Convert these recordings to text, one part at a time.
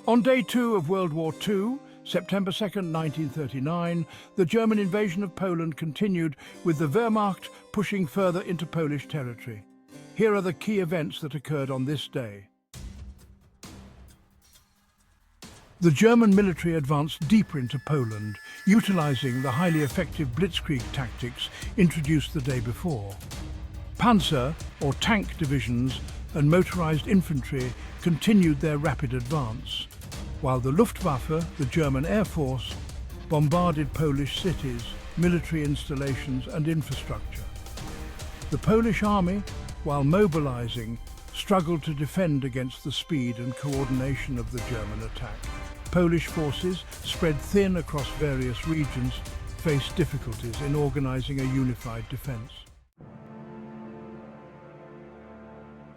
On day 2 of World War II, September 2nd, 1939, the German invasion of Poland continued, with the Wehrmacht pushing further into Polish territory. Here are the key events that occurred on this day. The German military advanced deeper into Poland, utilizing the highly effective Blitzkrieg tactics introduced the day before. Panzer, or tank divisions, and motorized infantry continued their rapid advance, while the Luftwaffe, the German Air Force, bombarded Polish cities, military installations and infrastructure. The Polish army, while mobilizing, struggled to defend against the speed and coordination of the German attack. Polish forces, spread thin across various regions, faced difficulties in organizing a unified defense.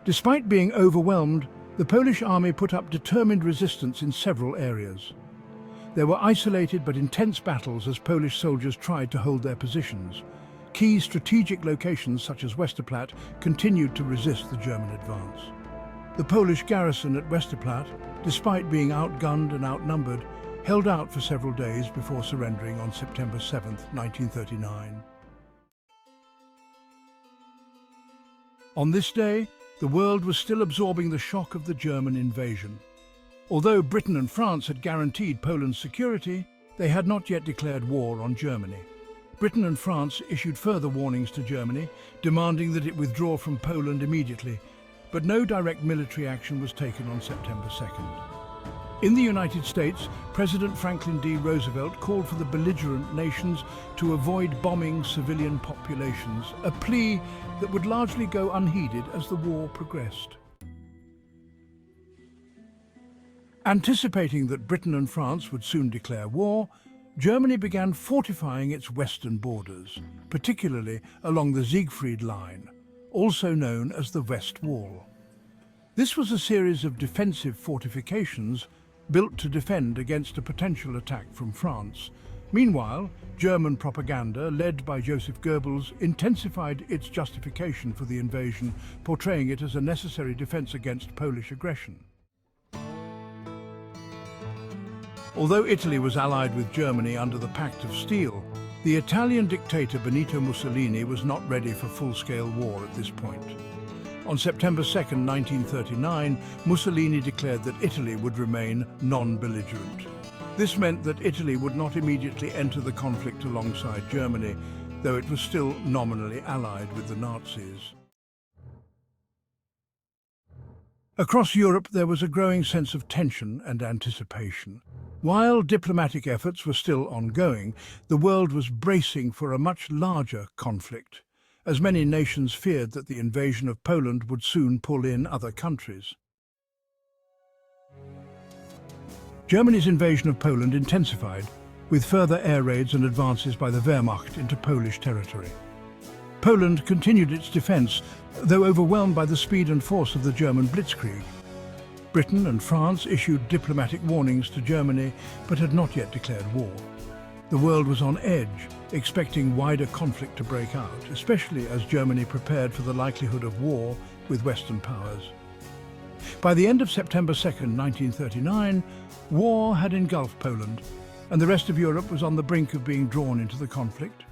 Despite being overwhelmed, the Polish army put up determined resistance in several areas. There were isolated but intense battles as Polish soldiers tried to hold their positions. Key strategic locations such as Westerplatte continued to resist the German advance. The Polish garrison at Westerplatte, despite being outgunned and outnumbered, held out for several days before surrendering on September 7, 1939. On this day, the world was still absorbing the shock of the German invasion. Although Britain and France had guaranteed Poland's security, they had not yet declared war on Germany. Britain and France issued further warnings to Germany, demanding that it withdraw from Poland immediately, but no direct military action was taken on September 2nd. In the United States, President Franklin D. Roosevelt called for the belligerent nations to avoid bombing civilian populations, a plea that would largely go unheeded as the war progressed. Anticipating that Britain and France would soon declare war, Germany began fortifying its western borders, particularly along the Siegfried Line, also known as the West Wall. This was a series of defensive fortifications built to defend against a potential attack from France. Meanwhile, German propaganda, led by Joseph Goebbels, intensified its justification for the invasion, portraying it as a necessary defense against Polish aggression. Although Italy was allied with Germany under the Pact of Steel, the Italian dictator Benito Mussolini was not ready for full-scale war at this point. On September 2, 1939, Mussolini declared that Italy would remain non-belligerent. This meant that Italy would not immediately enter the conflict alongside Germany, though it was still nominally allied with the Nazis. Across Europe, there was a growing sense of tension and anticipation. While diplomatic efforts were still ongoing, the world was bracing for a much larger conflict, as many nations feared that the invasion of Poland would soon pull in other countries. Germany's invasion of Poland intensified, with further air raids and advances by the Wehrmacht into Polish territory. Poland continued its defense, though overwhelmed by the speed and force of the German Blitzkrieg. Britain and France issued diplomatic warnings to Germany, but had not yet declared war. The world was on edge, expecting wider conflict to break out, especially as Germany prepared for the likelihood of war with Western powers. By the end of September 2, 1939, war had engulfed Poland, and the rest of Europe was on the brink of being drawn into the conflict.